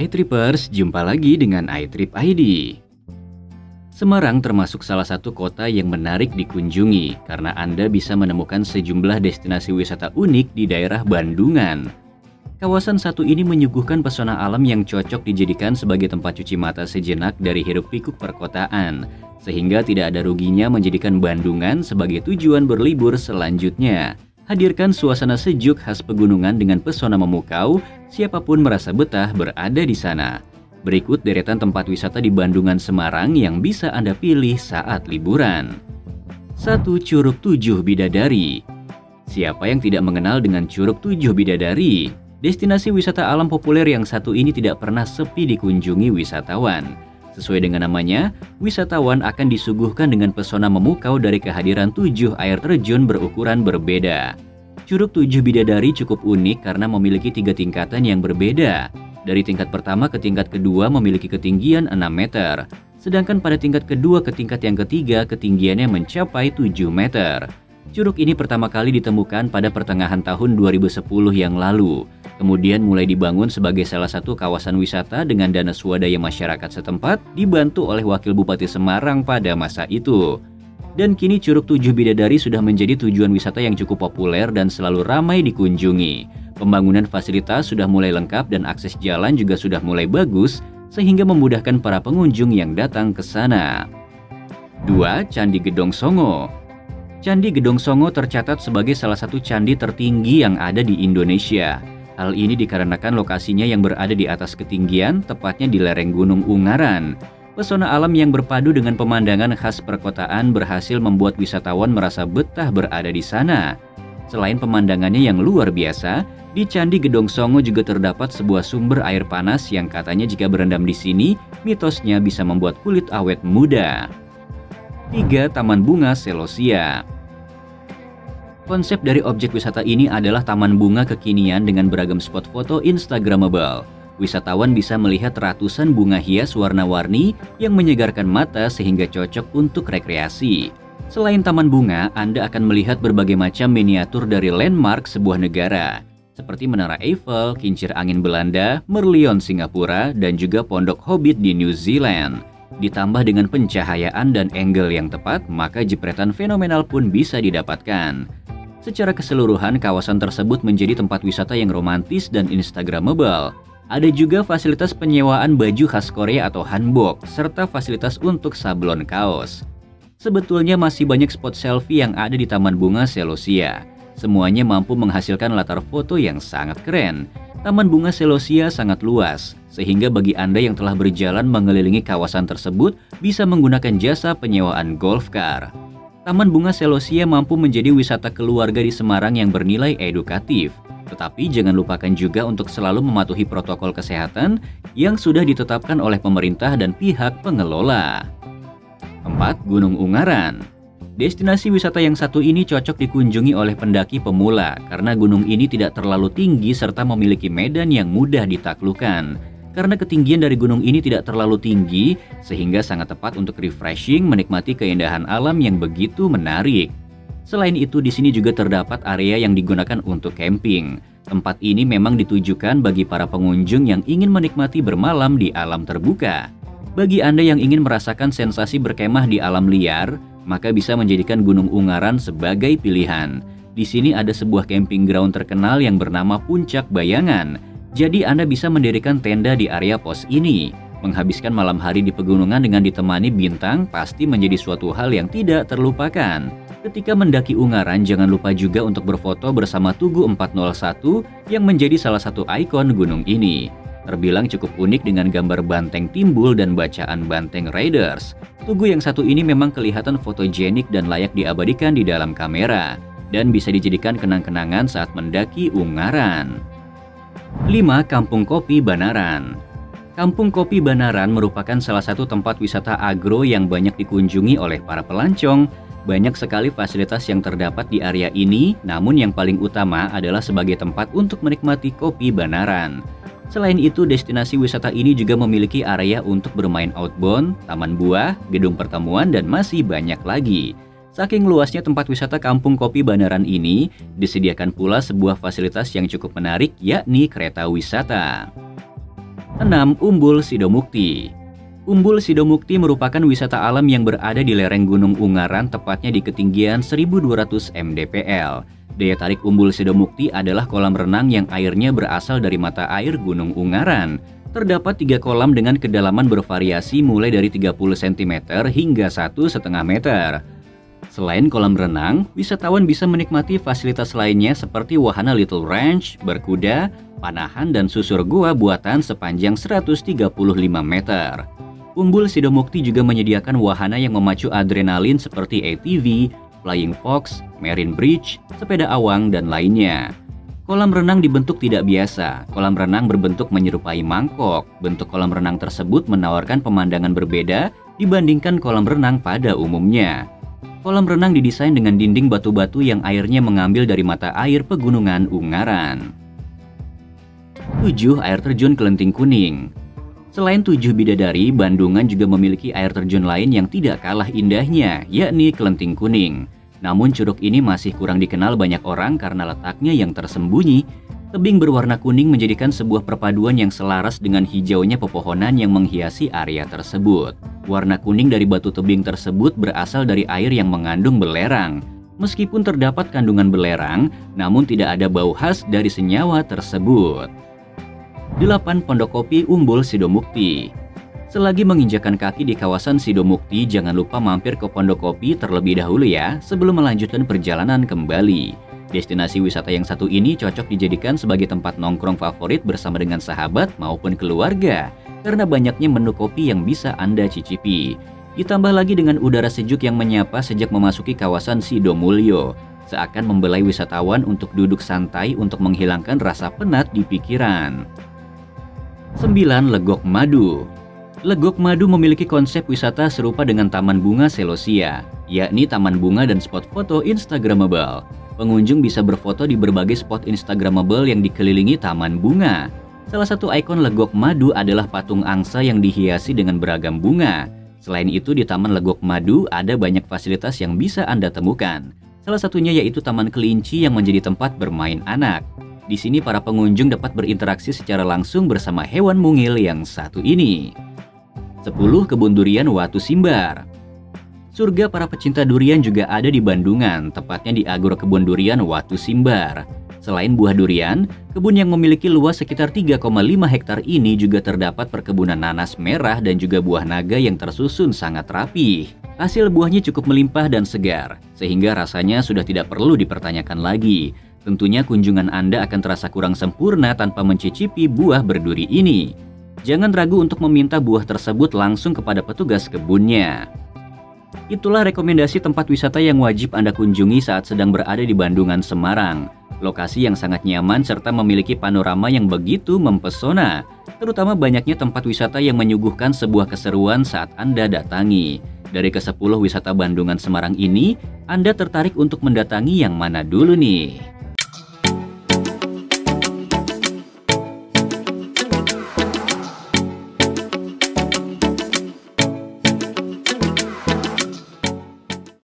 iTrippers, jumpa lagi dengan iTrip ID. Semarang termasuk salah satu kota yang menarik dikunjungi karena Anda bisa menemukan sejumlah destinasi wisata unik di daerah Bandungan. Kawasan satu ini menyuguhkan pesona alam yang cocok dijadikan sebagai tempat cuci mata sejenak dari hiruk-pikuk perkotaan, sehingga tidak ada ruginya menjadikan Bandungan sebagai tujuan berlibur selanjutnya. Hadirkan suasana sejuk khas pegunungan dengan pesona memukau, siapapun merasa betah berada di sana. Berikut deretan tempat wisata di Bandungan Semarang yang bisa Anda pilih saat liburan. 1. Curug Tujuh Bidadari. Siapa yang tidak mengenal dengan Curug Tujuh Bidadari? Destinasi wisata alam populer yang satu ini tidak pernah sepi dikunjungi wisatawan. Sesuai dengan namanya, wisatawan akan disuguhkan dengan pesona memukau dari kehadiran 7 air terjun berukuran berbeda. Curug Tujuh Bidadari cukup unik karena memiliki 3 tingkatan yang berbeda. Dari tingkat pertama ke tingkat kedua memiliki ketinggian 6 meter, sedangkan pada tingkat kedua ke tingkat yang ketiga ketinggiannya mencapai 7 meter. Curug ini pertama kali ditemukan pada pertengahan tahun 2010 yang lalu, kemudian mulai dibangun sebagai salah satu kawasan wisata dengan dana swadaya masyarakat setempat dibantu oleh Wakil Bupati Semarang pada masa itu. Dan kini Curug Tujuh Bidadari sudah menjadi tujuan wisata yang cukup populer dan selalu ramai dikunjungi. Pembangunan fasilitas sudah mulai lengkap dan akses jalan juga sudah mulai bagus, sehingga memudahkan para pengunjung yang datang ke sana. 2. Candi Gedong Songo. Candi Gedong Songo tercatat sebagai salah satu candi tertinggi yang ada di Indonesia. Hal ini dikarenakan lokasinya yang berada di atas ketinggian, tepatnya di lereng Gunung Ungaran. Pesona alam yang berpadu dengan pemandangan khas perkotaan berhasil membuat wisatawan merasa betah berada di sana. Selain pemandangannya yang luar biasa, di Candi Gedong Songo juga terdapat sebuah sumber air panas yang katanya jika berendam di sini, mitosnya bisa membuat kulit awet muda. 3. Taman Bunga Selosia. Konsep dari objek wisata ini adalah taman bunga kekinian dengan beragam spot foto Instagramable. Wisatawan bisa melihat ratusan bunga hias warna-warni yang menyegarkan mata sehingga cocok untuk rekreasi. Selain taman bunga, Anda akan melihat berbagai macam miniatur dari landmark sebuah negara, seperti Menara Eiffel, Kincir Angin Belanda, Merlion Singapura, dan juga Pondok Hobbit di New Zealand. Ditambah dengan pencahayaan dan angle yang tepat, maka jepretan fenomenal pun bisa didapatkan. Secara keseluruhan, kawasan tersebut menjadi tempat wisata yang romantis dan instagramable. Ada juga fasilitas penyewaan baju khas Korea atau hanbok, serta fasilitas untuk sablon kaos. Sebetulnya masih banyak spot selfie yang ada di Taman Bunga Selosia. Semuanya mampu menghasilkan latar foto yang sangat keren. Taman Bunga Selosia sangat luas, sehingga bagi Anda yang telah berjalan mengelilingi kawasan tersebut bisa menggunakan jasa penyewaan golf car. Taman Bunga Selosia mampu menjadi wisata keluarga di Semarang yang bernilai edukatif. Tetapi jangan lupakan juga untuk selalu mematuhi protokol kesehatan yang sudah ditetapkan oleh pemerintah dan pihak pengelola. 4. Gunung Ungaran. Destinasi wisata yang satu ini cocok dikunjungi oleh pendaki pemula karena gunung ini tidak terlalu tinggi serta memiliki medan yang mudah ditaklukkan. Karena ketinggian dari gunung ini tidak terlalu tinggi, sehingga sangat tepat untuk refreshing menikmati keindahan alam yang begitu menarik. Selain itu, di sini juga terdapat area yang digunakan untuk camping. Tempat ini memang ditujukan bagi para pengunjung yang ingin menikmati bermalam di alam terbuka. Bagi Anda yang ingin merasakan sensasi berkemah di alam liar, maka bisa menjadikan Gunung Ungaran sebagai pilihan. Di sini ada sebuah camping ground terkenal yang bernama Puncak Bayangan. Jadi Anda bisa mendirikan tenda di area pos ini. Menghabiskan malam hari di pegunungan dengan ditemani bintang pasti menjadi suatu hal yang tidak terlupakan. Ketika mendaki Ungaran, jangan lupa juga untuk berfoto bersama Tugu 401 yang menjadi salah satu ikon gunung ini. Terbilang cukup unik dengan gambar banteng timbul dan bacaan Banteng Riders. Tugu yang satu ini memang kelihatan fotogenik dan layak diabadikan di dalam kamera, dan bisa dijadikan kenang-kenangan saat mendaki Ungaran. 5. Kampung Kopi Banaran. Kampung Kopi Banaran merupakan salah satu tempat wisata agro yang banyak dikunjungi oleh para pelancong. Banyak sekali fasilitas yang terdapat di area ini, namun yang paling utama adalah sebagai tempat untuk menikmati kopi Banaran. Selain itu, destinasi wisata ini juga memiliki area untuk bermain outbound, taman buah, gedung pertemuan, dan masih banyak lagi. Saking luasnya tempat wisata Kampung Kopi Banaran ini, disediakan pula sebuah fasilitas yang cukup menarik, yakni kereta wisata. 6. Umbul Sidomukti. Umbul Sidomukti merupakan wisata alam yang berada di lereng Gunung Ungaran, tepatnya di ketinggian 1200 mdpl. Daya tarik Umbul Sidomukti adalah kolam renang yang airnya berasal dari mata air Gunung Ungaran. Terdapat 3 kolam dengan kedalaman bervariasi mulai dari 30 cm hingga 1,5 meter. Selain kolam renang, wisatawan bisa menikmati fasilitas lainnya seperti wahana Little Ranch, berkuda, panahan, dan susur gua buatan sepanjang 135 meter. Umbul Sidomukti juga menyediakan wahana yang memacu adrenalin seperti ATV, Flying Fox, Marine Bridge, sepeda awang, dan lainnya. Kolam renang dibentuk tidak biasa. Kolam renang berbentuk menyerupai mangkok. Bentuk kolam renang tersebut menawarkan pemandangan berbeda dibandingkan kolam renang pada umumnya. Kolam renang didesain dengan dinding batu-batu yang airnya mengambil dari mata air pegunungan Ungaran. 7. Air terjun Kelenting Kuning. Selain 7 bidadari, Bandungan juga memiliki air terjun lain yang tidak kalah indahnya, yakni Kelenting Kuning. Namun curug ini masih kurang dikenal banyak orang karena letaknya yang tersembunyi. Tebing berwarna kuning menjadikan sebuah perpaduan yang selaras dengan hijaunya pepohonan yang menghiasi area tersebut. Warna kuning dari batu tebing tersebut berasal dari air yang mengandung belerang. Meskipun terdapat kandungan belerang, namun tidak ada bau khas dari senyawa tersebut. 8. Pondok Kopi Umbul Sidomukti. Selagi menginjakan kaki di kawasan Sidomukti, jangan lupa mampir ke Pondok Kopi terlebih dahulu ya, sebelum melanjutkan perjalanan kembali. Destinasi wisata yang satu ini cocok dijadikan sebagai tempat nongkrong favorit bersama dengan sahabat maupun keluarga, karena banyaknya menu kopi yang bisa Anda cicipi. Ditambah lagi dengan udara sejuk yang menyapa sejak memasuki kawasan Sidomulyo, seakan membelai wisatawan untuk duduk santai untuk menghilangkan rasa penat di pikiran. 9. Legok Madu. Legok Madu memiliki konsep wisata serupa dengan Taman Bunga Selosia, yakni taman bunga dan spot foto instagramable. Pengunjung bisa berfoto di berbagai spot instagramable yang dikelilingi taman bunga. Salah satu ikon Legok Madu adalah patung angsa yang dihiasi dengan beragam bunga. Selain itu, di Taman Legok Madu ada banyak fasilitas yang bisa Anda temukan. Salah satunya yaitu Taman Kelinci yang menjadi tempat bermain anak. Di sini para pengunjung dapat berinteraksi secara langsung bersama hewan mungil yang satu ini. 10. Kebun Durian Watu Simbar. Surga para pecinta durian juga ada di Bandungan, tepatnya di Agro Kebun Durian Watu Simbar. Selain buah durian, kebun yang memiliki luas sekitar 3,5 hektar ini juga terdapat perkebunan nanas merah dan juga buah naga yang tersusun sangat rapih. Hasil buahnya cukup melimpah dan segar, sehingga rasanya sudah tidak perlu dipertanyakan lagi. Tentunya kunjungan Anda akan terasa kurang sempurna tanpa mencicipi buah berduri ini. Jangan ragu untuk meminta buah tersebut langsung kepada petugas kebunnya. Itulah rekomendasi tempat wisata yang wajib Anda kunjungi saat sedang berada di Bandungan, Semarang. Lokasi yang sangat nyaman serta memiliki panorama yang begitu mempesona. Terutama banyaknya tempat wisata yang menyuguhkan sebuah keseruan saat Anda datangi. Dari ke-10 wisata Bandungan Semarang ini, Anda tertarik untuk mendatangi yang mana dulu nih?